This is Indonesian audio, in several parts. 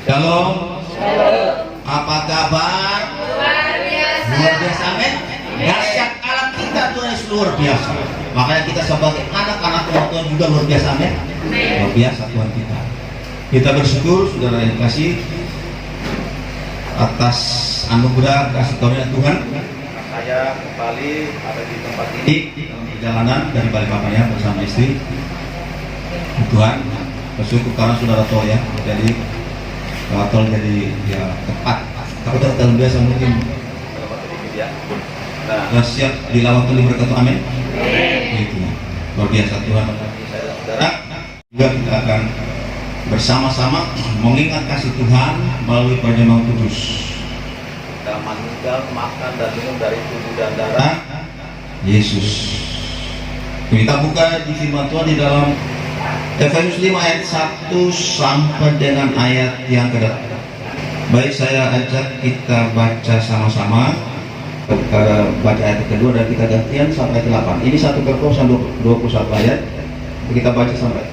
Shalom. Apa kabar? Luar biasa, amin. Dahsyat Allah kita Tuhan Yesus luar biasa. Makanya kita sebagai anak-anak Tuhan juga luar biasa, amin. Luar biasa Tuhan kita. Kita bersyukur saudara yang kasih atas anugerah kasih karunia Tuhan. Saya kembali ada di tempat ini dalam perjalanan dari Balikpapan ya bersama istri. Tuhan bersyukur karena saudara tahu ya, jadi tol jadi ya tepat. Kalau terlalu biasa mungkin siap dilawat oleh berkat amin. Itu luar biasa Tuhan. Saudara juga kita akan bersama-sama mengingat kasih Tuhan melalui perjamuan kudus. Kita meninggal makan dan minum dari tubuh dan darah Yesus. Kita buka di firman Tuhan di dalam Efesus 5 ayat 1 sampai dengan ayat yang kedua. Baik, saya ajak kita baca sama-sama. Kita baca ayat kedua dan kita gantian sampai ke 8. Ini 1 Korintus 21 ayat. Kita baca sampai.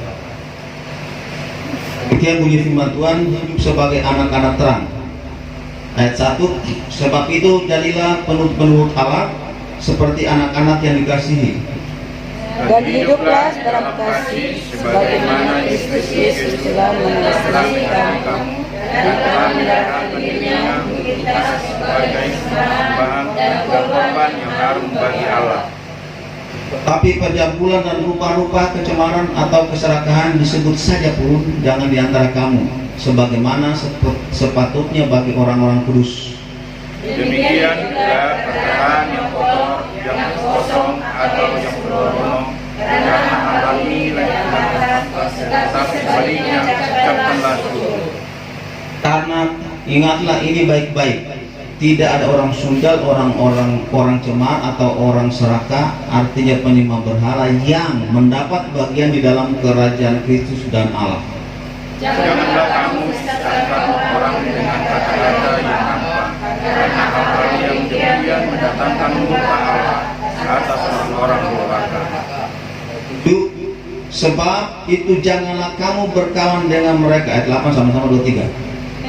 Demikian bunyi firman Tuhan, hidup sebagai anak-anak terang. Ayat 1, sebab itu jadilah penurut Allah seperti anak-anak yang dikasihi. Dan hiduplah dalam kasih sebagaimana Kristus Yesus telah mengasihi kamu dan telah menyerahkan dirinya untuk kita sebagai persembahan dan korban yang harum bagi Allah. Tapi penjampulan dan rupa-rupa kecemaran atau keserakahan disebut saja pun jangan diantara kamu, sebagaimana sepatutnya bagi orang-orang kudus. Demikian juga perkataan yang kotor, yang kosong atau yang berbohong, karena hal ini lagi tetapi sebaliknya ucapkanlah syukur. Karena ingatlah ini baik-baik, tidak ada orang sundal, orang cemar atau orang serakah, artinya penyembah berhala yang mendapat bagian di dalam kerajaan Kristus dan Allah. Janganlah kamu menyesatkan orang dengan kata-kata yang gampang, karena hal yang demikian mendatangkan murka Allah atas orang durhaka. Sebab itu janganlah kamu berkawan dengan mereka. Ayat 8 sama-sama 23.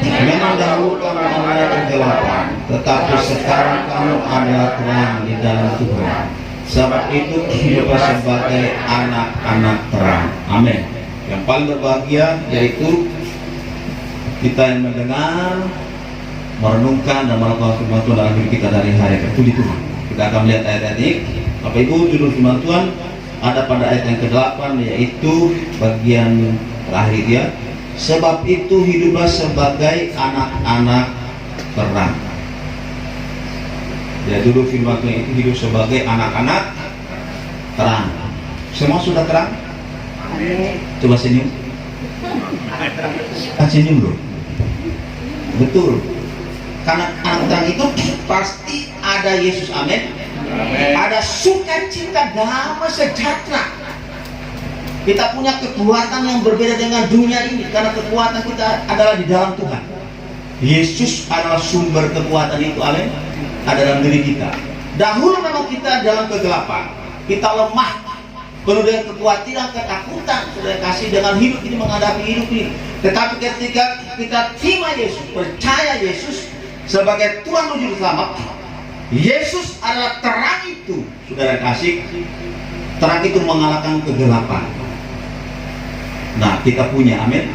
Memang dahulu kamu ada kegelapan, tetapi sekarang kamu adalah terang di dalam Tuhan. Sebab itu hiduplah sebagai anak-anak terang. Amin. Yang paling berbahagia yaitu kita yang mendengar, merenungkan dan melakukan firman Tuhan dalam hidup kita dari hari ke hari. Kita akan melihat ayat ini. Bapak Ibu, judul firman Tuhan ada pada ayat yang ke-8, yaitu bagian terakhir ya. Sebab itu hiduplah sebagai anak-anak terang. Ya, judul firman Tuhan itu hidup sebagai anak-anak terang. Semua sudah terang? Amin. Coba senyum. Senyum loh. Betul. Karena anak terang itu pasti ada Yesus, amin. Ada sukacita, damai, sejahtera. Kita punya kekuatan yang berbeda dengan dunia ini, karena kekuatan kita adalah di dalam Tuhan. Yesus adalah sumber kekuatan itu, amin. Ada dalam diri kita. Dahulu memang kita dalam kegelapan, kita lemah, penuh dengan kekhawatiran, ketakutan, sudah kasih dengan hidup ini, menghadapi hidup ini. Tetapi ketika kita terima Yesus, percaya Yesus sebagai Tuhan dan Juru Selamat, Yesus adalah terang itu, saudara kasih. Terang itu mengalahkan kegelapan. Nah, kita punya, amin.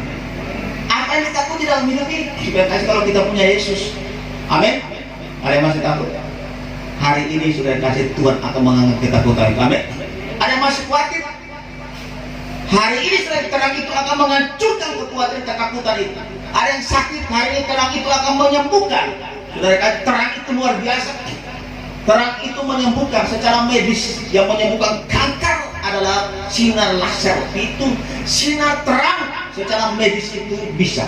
Apa yang kita punya dalam hidup ini? Saudara kasih, kalau kita punya Yesus, amin. Ada yang masih takut? Hari ini saudara kasih, Tuhan akan mengangkat ketakutan itu, amin. Ada yang masih khawatir? Hari ini saudara, terang itu akan menghancurkan kekuatan ketakutan itu. Ada yang sakit, hari ini terang itu akan menyembuhkan. Saudara kasih, terang itu luar biasa. Terang itu menyembuhkan secara medis. Yang menyembuhkan kanker adalah sinar laser. Itu sinar terang secara medis itu bisa.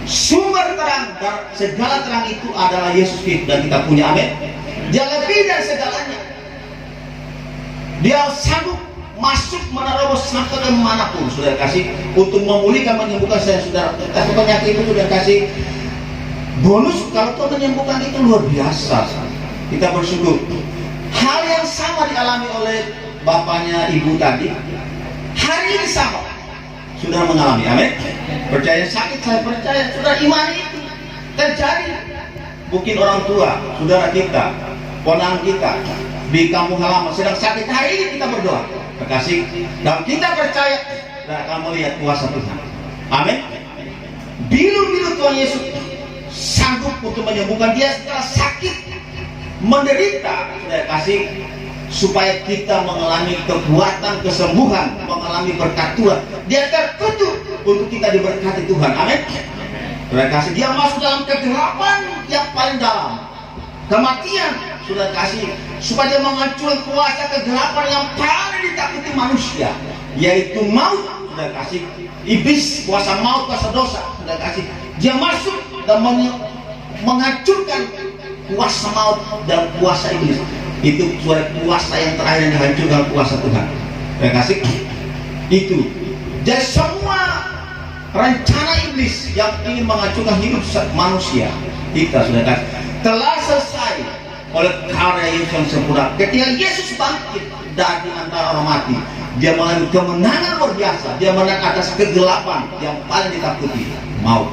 Sumber terang dan segala terang itu adalah Yesus Kristus, dan kita punya, amin. Dia lebih dari segalanya. Dia sanggup masuk menerobos sampai ke manapun, saudara kasih, untuk memulihkan, menyembuhkan saya, saudara. Tapi penyakit itu sudah kasih bonus kalau Tuhan menyembuhkan, itu luar biasa. Kita bersyukur. Hal yang sama dialami oleh bapaknya ibu tadi, hari ini sama. sudah mengalami. Amin. Percaya sakit, saya percaya sudah imani itu terjadi. Mungkin orang tua, saudara kita, ponakan kita di kampung halaman sedang sakit, hari ini kita berdoa, terkasih, dan kita percaya dan akan melihat kuasa Tuhan. Amin. Biru-biru Tuhan Yesus sanggup untuk menyembuhkan dia setelah sakit, menderita, sudah kasih, supaya kita mengalami kekuatan kesembuhan, mengalami berkat Tuhan. Dia terkutuk untuk kita diberkati Tuhan. Amin. Sudah kasih, dia masuk dalam kegelapan yang paling dalam, kematian, sudah kasih, supaya dia menghancurkan kuasa kegelapan yang paling ditakuti manusia, yaitu maut. Sudah kasih, iblis, kuasa maut, kuasa dosa. Sudah kasih, dia masuk dan menghancurkan kuasa maut dan kuasa iblis. Itu kuasa yang terakhir yang dihancurkan, kuasa Tuhan. Sudah kasih, itu. Jadi semua rencana iblis yang ingin menghancurkan hidup manusia, kita sudah kasih, telah selesai oleh karya Yesus yang sempurna. Ketika Yesus bangkit dari antara orang mati, dia mengalami kemenangan luar biasa. Dia menang atas kegelapan yang paling ditakuti, maut.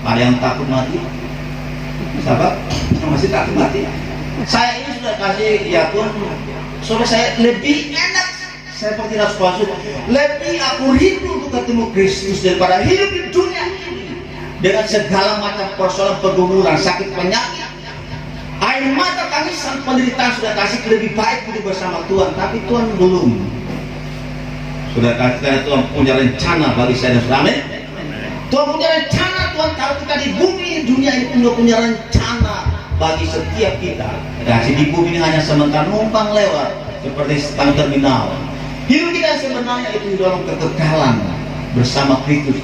Ada yang takut mati? Sahabat, yang masih takut mati? Saya ini sudah kasih, ya Tuhan, soalnya saya lebih enak, saya seperti Rasul Paulus, lebih aku rindu untuk ketemu Kristus daripada hidup di dunia ini dengan segala macam persoalan, pergumulan, sakit, penyakit, air mata, tangisan, penderitaan. Sudah kasih, lebih baik hidup bersama Tuhan. Tapi Tuhan belum. Sudah kasih, karena Tuhan punya rencana bagi saya dan saudara. Amin. Tuhan punya rencana. Tuhan tahu kita di bumi dunia ini punya rencana bagi setiap kita. Kasih, di bumi ini hanya sementara, numpang lewat seperti stang terminal. Hidup kita sebenarnya itu dalam kekekalan bersama Kristus.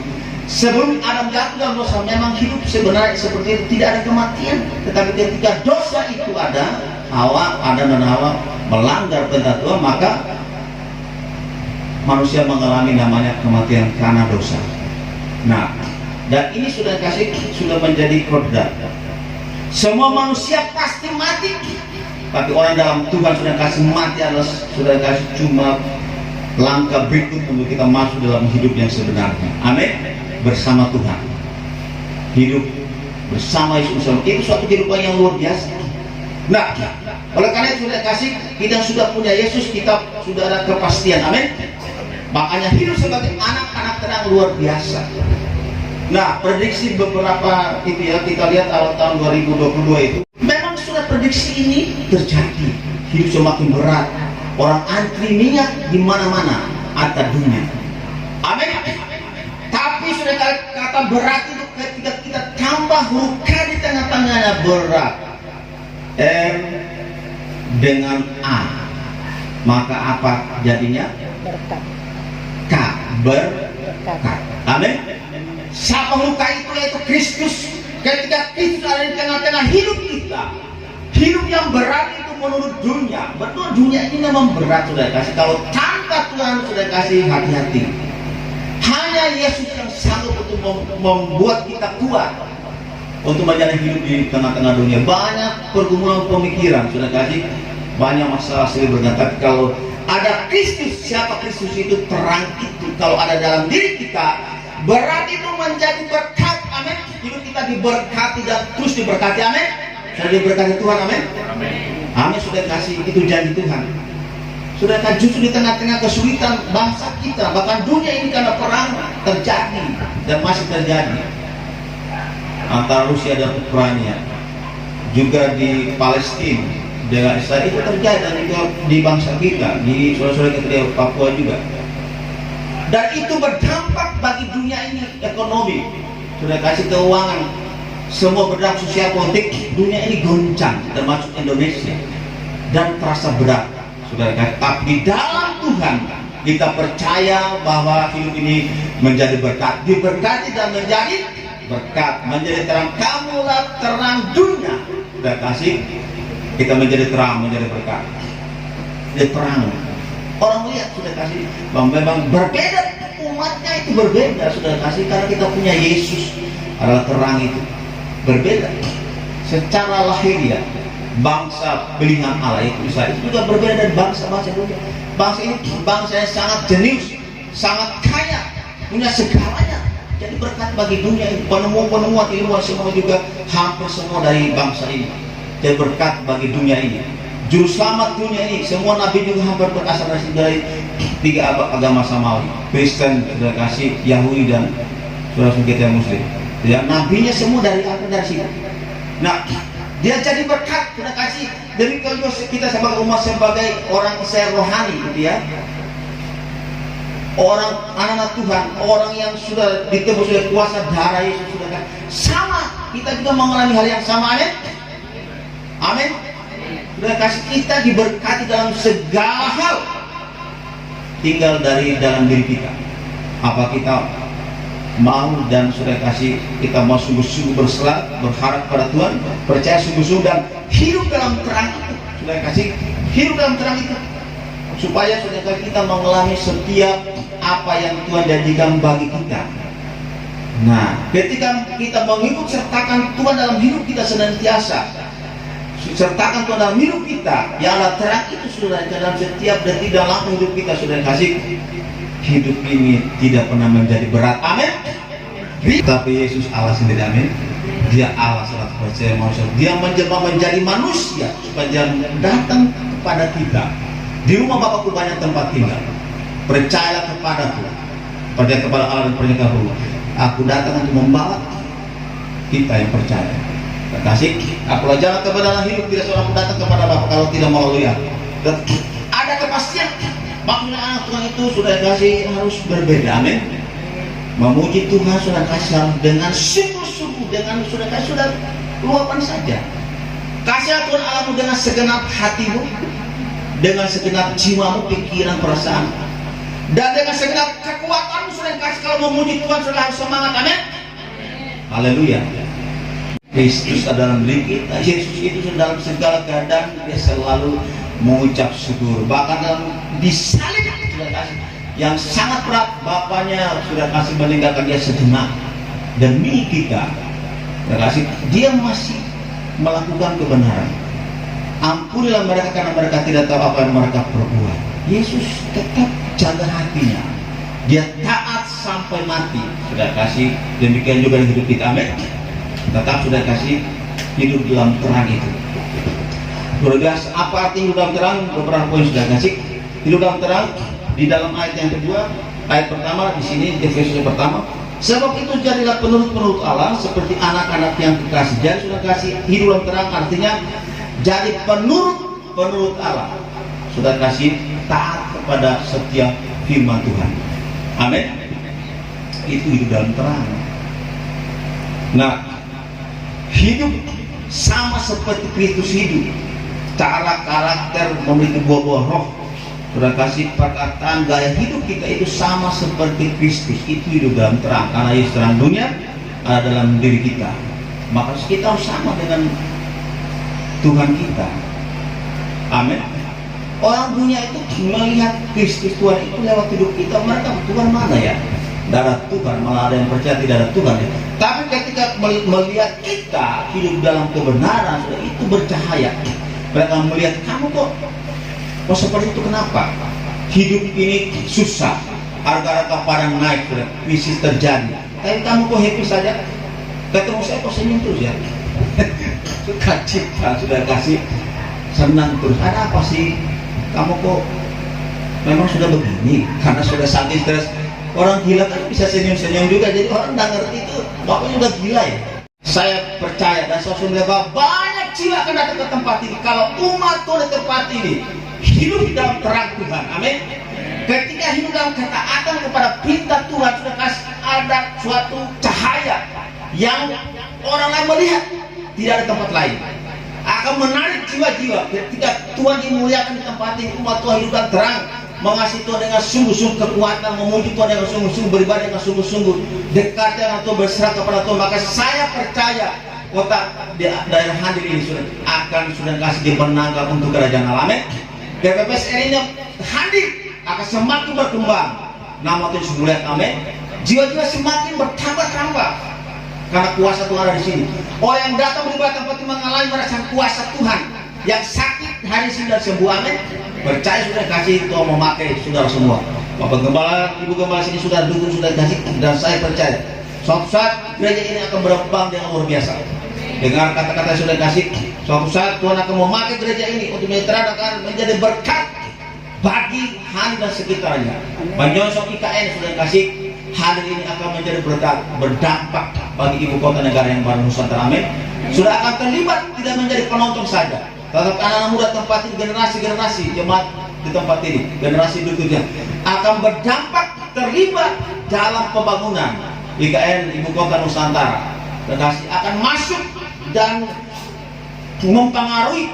Sebelum Adam jatuh dalam dosa, memang hidup sebenarnya seperti itu, tidak ada kematian. Tetapi ketika dosa itu ada, Adam dan Hawa melanggar perintah Tuhan, maka manusia mengalami namanya kematian karena dosa. Nah, dan ini sudah menjadi kodrat. Semua manusia pasti mati, tapi orang dalam Tuhan sudah kasih mati adalah sudah kasih cuma langkah berikut untuk kita masuk dalam hidup yang sebenarnya. Amin. Bersama Tuhan, hidup bersama Yesus, itu suatu kehidupan yang luar biasa. Nah, oleh karena itu sudah kasih, kita sudah punya Yesus, kita sudah ada kepastian. Amin. Makanya hidup sebagai anak-anak tenang luar biasa. Nah, prediksi beberapa itu ya, kita lihat awal tahun 2022 itu memang sudah prediksi ini terjadi. Hidup semakin berat, orang antri minyak di mana-mana, antar dunia. Amin. Tapi sudah kata berat itu ketika kita tambah huruf K di tengah-tengahnya, berat, M dengan A, maka apa jadinya? Berkat. K, berkat. Amin. Siapa huruf K itu? Yaitu Kristus. Ketika Kristus ada di tengah-tengah hidup kita, hidup yang berat itu menurut dunia. Betul, dunia ini memang berat, sudah kasih. Kalau tanpa Tuhan sudah kasih, hati-hati. Hanya Yesus yang sanggup untuk membuat kita kuat untuk menjalani hidup di tengah-tengah dunia. Banyak pergumulan pemikiran, sudah kasih, banyak masalah silih berganti. Tapi kalau ada Kristus, siapa Kristus itu? Terang itu. Kalau ada dalam diri kita, berat itu menjadi berkat. Amin. Hidup kita diberkati dan terus diberkati. Amin. Sudah diberkati Tuhan. Amin. Amin. Sudah kasih, itu janji Tuhan. Sudah kan justru di tengah-tengah kesulitan bangsa kita, bahkan dunia ini karena perang terjadi dan masih terjadi antara Rusia dan Ukraina, juga di Palestina dengan Israel itu terjadi, dan juga di bangsa kita, di saudara-saudara kita di Papua juga. Dan itu berdampak bagi dunia ini, ekonomi, sudah kasih keuangan, semua berdampak, sosial, politik, dunia ini goncang, termasuk Indonesia, dan terasa berat. Sudah, tapi di dalam Tuhan kita percaya bahwa hidup ini menjadi berkat, diberkati dan menjadi berkat, menjadi terang. Kamulah terang dunia. Sudah kasih, kita menjadi terang, menjadi berkat, jadi terang. Orang lihat, sudah kasih, bahwa memang berbeda, umatnya itu berbeda, sudah kasih, karena kita punya Yesus adalah terang itu. Berbeda secara lahiriah. Bangsa pilihan Allah itu Israel itu juga berbeda dari bangsa-bangsa dunia. Bangsa ini bangsa yang sangat jenius, sangat kaya, punya segalanya. Jadi berkat bagi dunia ini. Penemuan-penemuan ilmuwan semua juga hampir semua dari bangsa ini. Jadi berkat bagi dunia ini. Juru selamat dunia ini, semua nabi juga hampir berasal dari tiga agama samawi, Kristen, sudah kasih, Yahudi dan saudara kita yang Muslim. Ya, nabinya semua dari sini. Nah, dia jadi berkat, sudah kasih. Demikian juga kita sebagai umat, sebagai orang Israel rohani, gitu ya. Orang anak-anak Tuhan, orang yang sudah ditebus oleh kuasa darah Yesus, sudah kan sama. Kita juga mengalami hal yang sama, amin. Amin. Sudah kasih, kita diberkati dalam segala hal. Tinggal dari dalam diri kita. Apa kita mau, dan sudah kasih, kita mau sungguh-sungguh berharap pada Tuhan, percaya sungguh-sungguh dan hidup dalam terang itu. Sudah kasih, hidup dalam terang itu, supaya sudah kasih kita mengalami setiap apa yang Tuhan janjikan bagi kita. Nah, ketika kita mengikut sertakan Tuhan dalam hidup kita senantiasa, sertakan Tuhan dalam hidup kita, ya Allah, terang itu sudah dalam setiap detik dalam hidup kita, sudah kasih. Hidup ini tidak pernah menjadi berat, amin. Tapi Yesus Allah sendiri, amin. Dia Allah 100% manusia. Dia menjelma menjadi manusia supaya dia datang kepada kita. Di rumah Bapakku banyak tempat tinggal. Percayalah kepadaku, percaya kepada Allah dan percaya kepada Allah. Aku datang untuk membawa kita yang percaya. Kasih, aku jalan kepada hidup, tidak seorang pun datang kepada Bapa kalau tidak melalui aku. Dan ada kepastian. Makna anak Tuhan itu sudah kasih harus berbeda, amin. Memuji Tuhan sudah kasih dengan sungguh-sungguh, dengan sudah kasih sudah luapan saja. Kasih Tuhan Allahmu dengan segenap hatimu, dengan segenap jiwamu, pikiran, perasaan, dan dengan segenap kekuatanmu sudah kasih. Kalau memuji Tuhan sudah harus semangat, amin. Haleluya. Kristus adalah diri kita. Yesus itu dalam segala keadaan dia selalu mengucap syukur. Bahkan dalam disalib sudah kasih yang sangat berat, Bapaknya sudah kasih meninggalkan dia sejenak demi kita. Sudah kasih, dia masih melakukan kebenaran. Ampunilah mereka karena mereka tidak tahu apa yang mereka perbuat. Yesus tetap jaga hatinya. Dia taat sampai mati. Sudah kasih, demikian juga di hidup kita, amin. Tetap sudah kasih hidup dalam terang itu. Luar biasa. Apa arti hidup dalam terang? Beberapa poin sudah kasih. Hidup dalam terang di dalam ayat yang kedua, ayat pertama di sini di Efesus yang pertama. Sebab itu jadilah penurut-penurut Allah seperti anak-anak yang kekasih. Jadi sudah kasih hidup dalam terang artinya jadi penurut Allah. Sudah kasih taat kepada setiap firman Tuhan. Amin. Itu hidup dalam terang. Nah, hidup sama seperti Kristus hidup. Cara karakter memiliki buah-buah roh. Sudah kasih perkataan gaya hidup kita itu sama seperti Kristus. Itu hidup dalam terang. Karena Yesus terang dunia ada dalam diri kita. Maka kita harus sama dengan Tuhan kita. Amin. Orang dunia itu melihat Kristus Tuhan itu lewat hidup kita. Mereka Tuhan mana ya? Tidak ada Tuhan, malah ada yang percaya tidak ada Tuhan. Tapi ketika melihat kita hidup dalam kebenaran, itu bercahaya. Mereka melihat kamu kok seperti itu, kenapa? Hidup ini susah, harga-harga padang naik, krisis terjadi. Tapi kamu kok happy saja? Ketemu saya kok senyum terus ya? Sukacita sudah kasih, senang terus. Ada apa sih? Kamu kok memang sudah begini? Karena sudah saking stres. Orang gila kan bisa senyum-senyum juga. Jadi orang nggak ngerti itu bapaknya udah gila ya. Saya percaya dan saya melihat bahwa banyak jiwa akan datang ke tempat ini kalau umat Tuhan di tempat ini hidup di dalam terang Tuhan. Amin. Ketika hidup dalam ketaatan kepada perintah Tuhan, sudah kasih ada suatu cahaya yang orang lain melihat tidak ada tempat lain, akan menarik jiwa-jiwa. Ketika Tuhan dimuliakan di tempat ini, umat Tuhan hidup dalam terang, mengasihi Tuhan dengan sungguh-sungguh kekuatan, memuji Tuhan dengan sungguh-sungguh, beribadah dengan sungguh-sungguh, dekat dengan Tuhan, berserah kepada Tuhan. Maka saya percaya kota di daerah hadir ini sudah kasih dimenangkan untuk kerajaan Allah. Amin. GPPSR ini hadir akan semakin berkembang. Nama Tuhan semulia, amin. Jiwa-jiwa semakin bertambah-tambah karena kuasa Tuhan ada di sini. Orang yang datang beribadah tempat ini mengalami merasakan kuasa Tuhan. Yang sakit hari ini sudah sembuh, amin. Percaya sudah kasih Tuhan memakai saudara semua. Bapak Gembala, Ibu Gembala sini sudah dukung, sudah kasih, dan saya percaya suatu saat gereja ini akan berkembang dengan luar biasa. Dengan kata-kata yang sudah kasih, suatu saat Tuhan akan memakai gereja ini untuk menjadi berkat bagi Hani dan sekitarnya. Banjonsok IKN sudah kasih, hadir ini akan menjadi berdampak bagi ibu kota negara yang baru Nusantara. Amin. Sudah akan terlibat, tidak menjadi penonton saja, tetapi anak-anak muda tempat ini, generasi-generasi jemaat di tempat ini, generasi berikutnya akan berdampak, terlibat dalam pembangunan IKN ibu kota Nusantara. Dan akan masuk dan mempengaruhi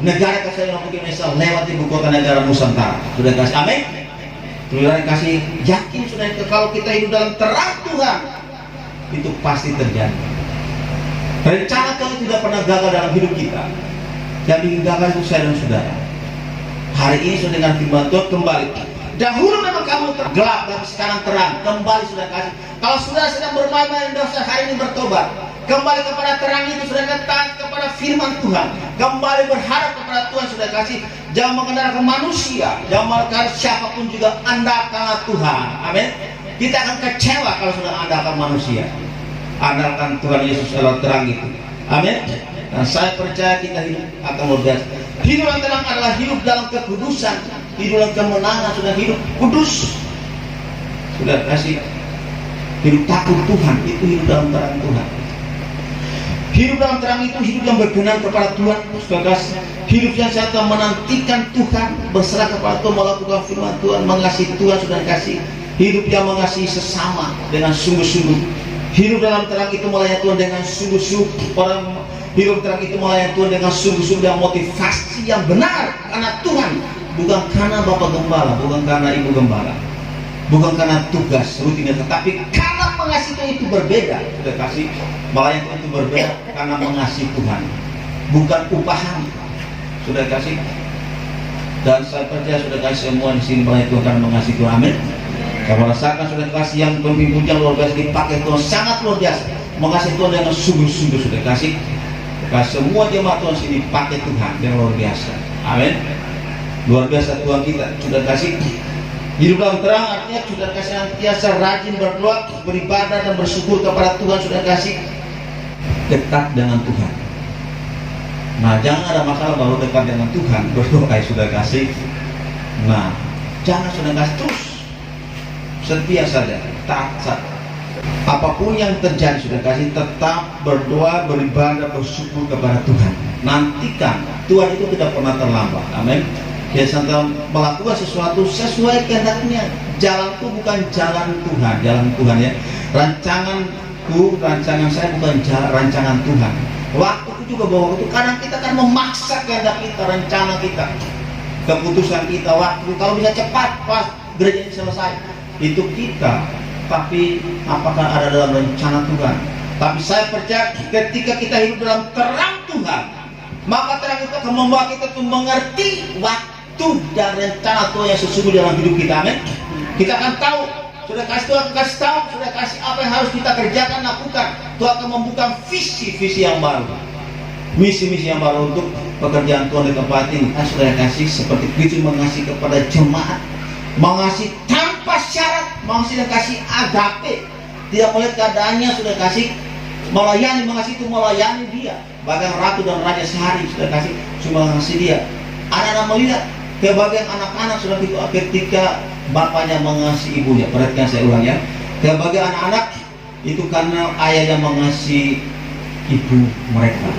negara kesatuan Republik Indonesia lewat ibu kota negara Nusantara. Sudah kasih amin. Sudah kasih yakin sudah, kalau kita hidup dalam terang Tuhan itu pasti terjadi. Rencana Tuhan tidak pernah gagal dalam hidup kita. Yang bikin gagal itu saya dan saudara. Hari ini sudah dengan firman Tuhan kembali. Dahulu memang kamu gelap, tapi sekarang terang. Kembali sudah kasih. Kalau sudah sedang bermain-main dosa, hari ini bertobat. Kembali kepada terang itu, sudah datang kepada firman Tuhan. Kembali berharap kepada Tuhan, sudah kasih. Jangan mengandalkan manusia, jangan mengandalkan siapapun juga, andalkanlah Tuhan. Amin. Kita akan kecewa kalau sudah andalkan manusia. Andalkan Tuhan Yesus adalah terang itu. Amin. Dan saya percaya kita hidup akan luar biasa. Hidup yang terang adalah hidup dalam kekudusan, hidup dalam kemenangan, sudah hidup kudus. Sudah kasih hidup takut Tuhan, itu hidup dalam terang Tuhan. Hidup dalam terang itu hidup yang berkenan kepada Tuhan. Sudah kasih hidup yang saya menantikan Tuhan, berserah kepada Tuhan, melakukan firman Tuhan, mengasihi Tuhan. Sudah kasih hidup yang mengasihi sesama dengan sungguh-sungguh. Hidup dalam terang itu melayani Tuhan dengan sungguh-sungguh. Orang hidup terang itu melayani Tuhan dengan sungguh-sungguh, dengan motivasi yang benar karena Tuhan, bukan karena Bapak Gembala, bukan karena Ibu Gembala, bukan karena tugas rutinnya, tetapi karena mengasihi Tuhan itu berbeda. Sudah kasih melayani Tuhan itu berbeda karena mengasihi Tuhan, bukan upahan. Sudah kasih. Dan saya percaya sudah kasih semua di sini melayani Tuhan karena mengasihi Tuhan. Amin. Saya merasakan sudah kasih yang pemimpinnya luar biasa, dipakai Tuhan sangat luar biasa, mengasihi Tuhan dengan sungguh-sungguh. Sudah kasih. Semua jemaat Tuhan sini pakai Tuhan yang luar biasa. Amin. Luar biasa Tuhan kita. Sudah kasih hidup dalam terang artinya sudah kasih senantiasa rajin berdoa, beribadah dan bersyukur kepada Tuhan. Sudah kasih dekat dengan Tuhan. Nah, jangan ada masalah baru dekat dengan Tuhan berdoa. Sudah kasih. Nah, jangan sudah kasih terus setia saja, taat. Apapun yang terjadi sudah kasih, tetap berdoa, beribadah, bersyukur kepada Tuhan. Nantikan Tuhan itu tidak pernah terlambat. Amin. Dia sedang melakukan sesuatu sesuai kehendaknya. Jalanku bukan jalan Tuhan, jalan Tuhan ya. Rancangan saya bukan rancangan Tuhan. Waktuku juga bawa waktu. Kadang kita kan memaksa kehendak kita, rencana kita, keputusan kita, waktu. Kalau bisa cepat, pas gereja ini selesai, itu kita. Tapi apakah ada dalam rencana Tuhan? Tapi saya percaya ketika kita hidup dalam terang Tuhan, maka terang itu akan membawa kita untuk mengerti waktu dan rencana Tuhan yang sesungguhnya dalam hidup kita. Amin. Kita akan tahu, sudah kasih Tuhan kasih tahu, sudah kasih apa yang harus kita kerjakan, lakukan. Tuhan akan membuka visi-visi yang baru, misi-misi yang baru untuk pekerjaan Tuhan di tempat ini. Sudah kasih seperti itu, mengasihi kepada jemaat, mengasihi tanpa syarat, mengasihi dan kasih agape, tidak melihat keadaannya. Sudah kasih melayani, mengasihi itu melayani dia. Bahkan ratu dan raja sehari sudah kasih cuma mengasihi dia. Anak-anak melihat kebahagiaan anak-anak sudah itu ketika bapaknya mengasihi ibunya. Perhatikan saya ulang ya, kebahagiaan anak-anak itu karena ayah yang mengasihi ibu mereka,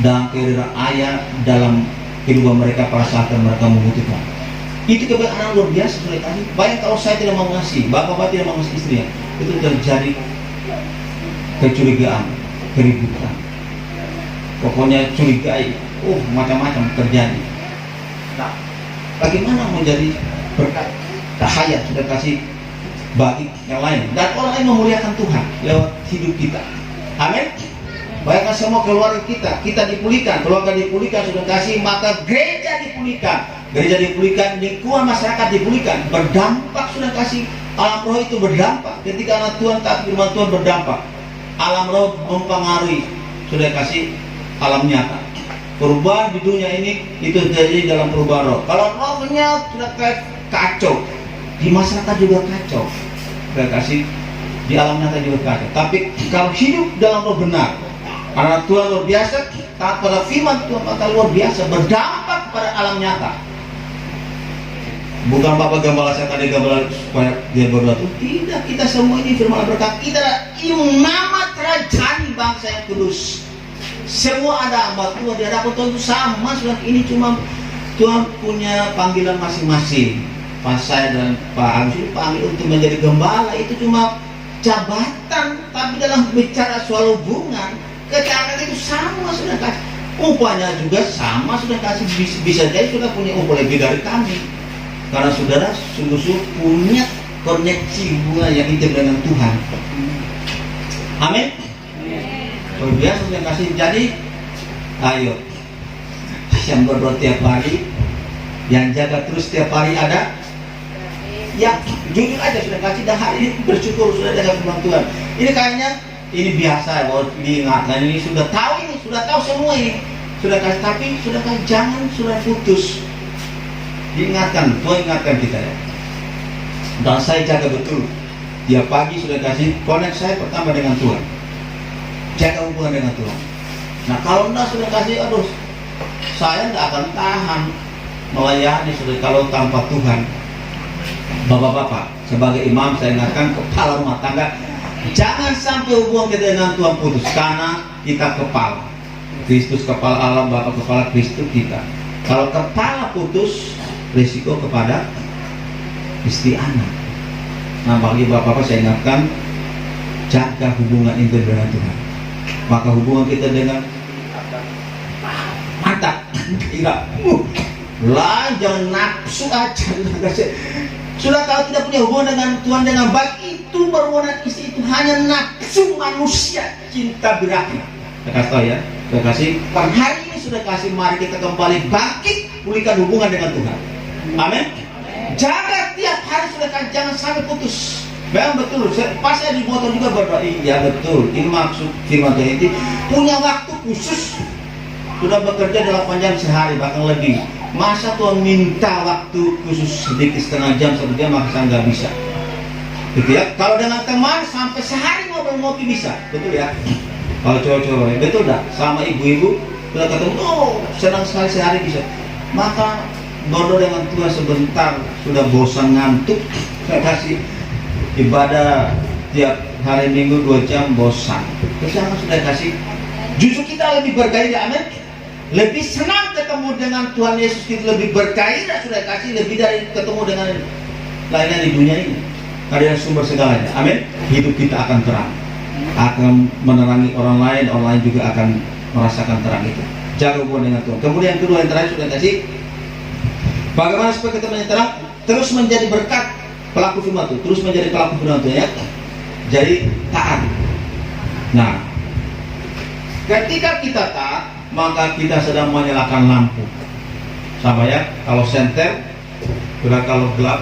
dan kehadiran ayah dalam kehidupan mereka pada saat mereka membutuhkan. Itu kebenaran luar biasa sudah tadi. Bayang kalau saya tidak mengasihi, bapak-bapak tidak mengasihi istrinya, itu terjadi kecurigaan, keributan. Pokoknya curigai, macam-macam terjadi. Nah, bagaimana menjadi berkat cahaya sudah kasih bagi yang lain, dan orang lain memuliakan Tuhan lewat hidup kita. Amin. Bayangkan semua keluarga kita dipulihkan, keluarga dipulihkan, sudah kasih, maka gereja dipulihkan. Gereja dipulihkan, lingkungan masyarakat dipulihkan, berdampak. Sudah kasih alam roh itu berdampak. Ketika anak Tuhan taat firman Tuhan berdampak, alam roh mempengaruhi sudah kasih alam nyata. Perubahan di dunia ini itu terjadi dalam perubahan roh. Kalau rohnya sudah kacau, di masyarakat juga kacau, saya kasih di alam nyata juga kacau. Tapi kalau hidup dalam roh benar, karena Tuhan luar biasa, taat pada firman Tuhan maka luar biasa, berdampak pada alam nyata. Bukan Bapak gembala saya tadi gembala supaya dia berdoa itu tidak, kita semua ini firman berkat kita ini nama kerajaan bangsa yang kudus. Semua ada hamba Tuhan di hadapan Tuhan itu sama. Sudah ini cuma Tuhan punya panggilan masing-masing. Pak saya dan Pak Agus ini panggil untuk menjadi gembala itu cuma jabatan, tapi dalam bicara soal hubungan kecelakaan itu sama sudah kasih. Upahnya juga sama sudah kasih, bisa jadi sudah punya upah lebih dari kami. Karena saudara sungguh-sungguh punya koneksi hubungan yang intim dengan Tuhan. Amin. Luar biasa sudah kasih. Jadi ayo yang berdoa tiap hari, yang jaga terus tiap hari ada. Ya jujur aja sudah kasih dah hari ini bersyukur sudah dengan firman Tuhan. Ini kayaknya ini biasa kalau diingatkan, ini sudah tahu semua ini sudah kasih, tapi sudah kasih jangan sudah putus. Diingatkan, Tuhan ingatkan kita ya. Dan saya jaga betul. Tiap pagi sudah kasih konek saya pertama dengan Tuhan. Jaga hubungan dengan Tuhan. Nah kalau enggak sudah kasih, aduh, saya enggak akan tahan melayani sudah kalau tanpa Tuhan. Bapak-bapak, sebagai imam saya ingatkan kepala rumah tangga, jangan sampai hubungan kita dengan Tuhan putus, karena kita kepala. Kristus kepala Allah, Bapak kepala Kristus kita. Kalau kepala putus, risiko kepada istri anak. Nah bagi bapak-bapak saya ingatkan, jaga hubungan intim dengan Tuhan. Maka hubungan kita dengan mantap, tidak, lah jangan nafsu aja. Sudah kalau tidak punya hubungan dengan Tuhan dengan baik, itu berhubungan istri itu hanya nafsu manusia, cinta birahi. Saya kasih tahu ya, saya kasih. Hari ini sudah kasih, mari kita kembali bangkit, pulihkan hubungan dengan Tuhan. Amin. Jaga tiap hari sudah kan, jangan sampai putus. Memang betul, pas saya di motor juga berdoa, iya betul, ini maksud firman Tuhan ini punya waktu khusus. Sudah bekerja 8 jam sehari bahkan lebih. Masa Tuhan minta waktu khusus sedikit, setengah jam, 1 jam, maka saya nggak bisa. Gitu ya. Kalau dengan teman sampai sehari ngobrol-ngopi bisa, betul ya. Kalau cowok-cowok, betul dah. Sama ibu-ibu sudah ketemu, oh senang sekali sehari bisa. Maka ngobrol dengan Tuhan sebentar sudah bosan ngantuk, saya kasih ibadah tiap hari Minggu 2 jam bosan. Terus sudah kasih, justru kita lebih bergairah, amin. Lebih senang ketemu dengan Tuhan Yesus, kita lebih bergairah sudah kasih, lebih dari ketemu dengan lainnya di dunia ini. Karena sumber segalanya, amin. Hidup kita akan terang, akan menerangi orang lain juga akan merasakan terang itu. Jaga hubungan dengan Tuhan. Kemudian yang kedua yang terakhir sudah kasih, bagaimana supaya kita terang, terus menjadi berkat pelaku firman Tuhan, terus menjadi pelaku firman Tuhan ya. Jadi taat. Nah, ketika kita taat, maka kita sedang menyalakan lampu. Sama ya, kalau senter, kalau gelap,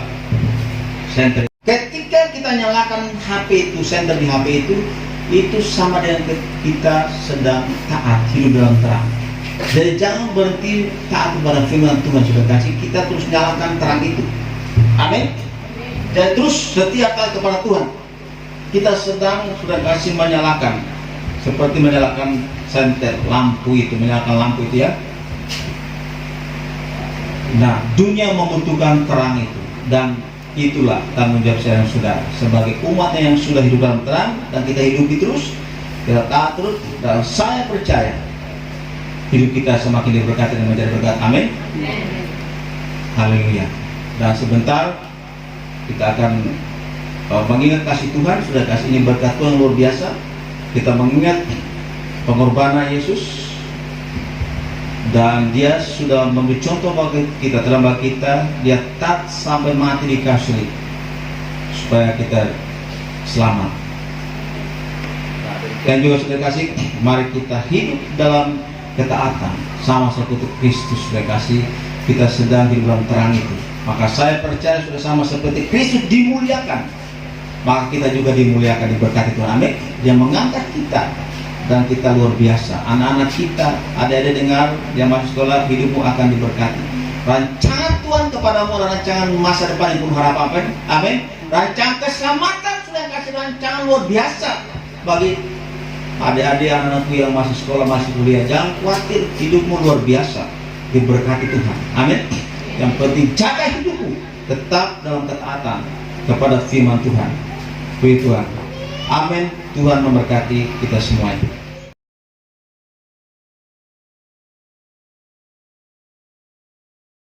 senter. Ketika kita nyalakan HP itu, senter di HP itu sama dengan kita sedang taat, hidup dalam terang. Jadi jangan berhenti taat kepada firman Tuhan sudah kasih, kita terus nyalakan terang itu. Amin. Dan terus setiap kali kepada Tuhan, kita sedang sudah kasih menyalakan, seperti menyalakan senter lampu itu, menyalakan lampu itu ya. Nah, dunia membutuhkan terang itu, dan itulah tanggung jawab saya yang sudah sebagai umatnya yang sudah hidup dalam terang, dan kita hidupi terus, kita taat terus, dan saya percaya hidup kita semakin diberkati dan menjadi berkat. Amin. Haleluya. Dan sebentar kita akan mengingat kasih Tuhan, sudah kasih ini berkat Tuhan luar biasa. Kita mengingat pengorbanan Yesus, dan dia sudah memberi contoh bagi kita, dalam bagi kita, dia taat sampai mati di kayu salib supaya kita selamat. Dan juga sudah kasih, mari kita hidup dalam ketaatan sama seperti Kristus sudah kasih, kita sedang di dalam terang itu. Maka saya percaya sudah sama seperti Kristus dimuliakan, maka kita juga dimuliakan, diberkati Tuhan. Amin. Dia mengangkat kita, dan kita luar biasa. Anak-anak kita, ada dengar yang masuk sekolah, hidupmu akan diberkati. Rancangan Tuhan kepadamu adalah rancangan masa depan yang penuh harapan. Amin. Rancangan keselamatan sudah kasih rancangan luar biasa bagi adik-adik anakku yang masih sekolah, masih kuliah. Jangan khawatir, hidupmu luar biasa, diberkati Tuhan. Amin. Yang penting jaga hidupmu tetap dalam ketaatan kepada firman Tuhan. Puji Tuhan. Amin. Tuhan memberkati kita semuanya.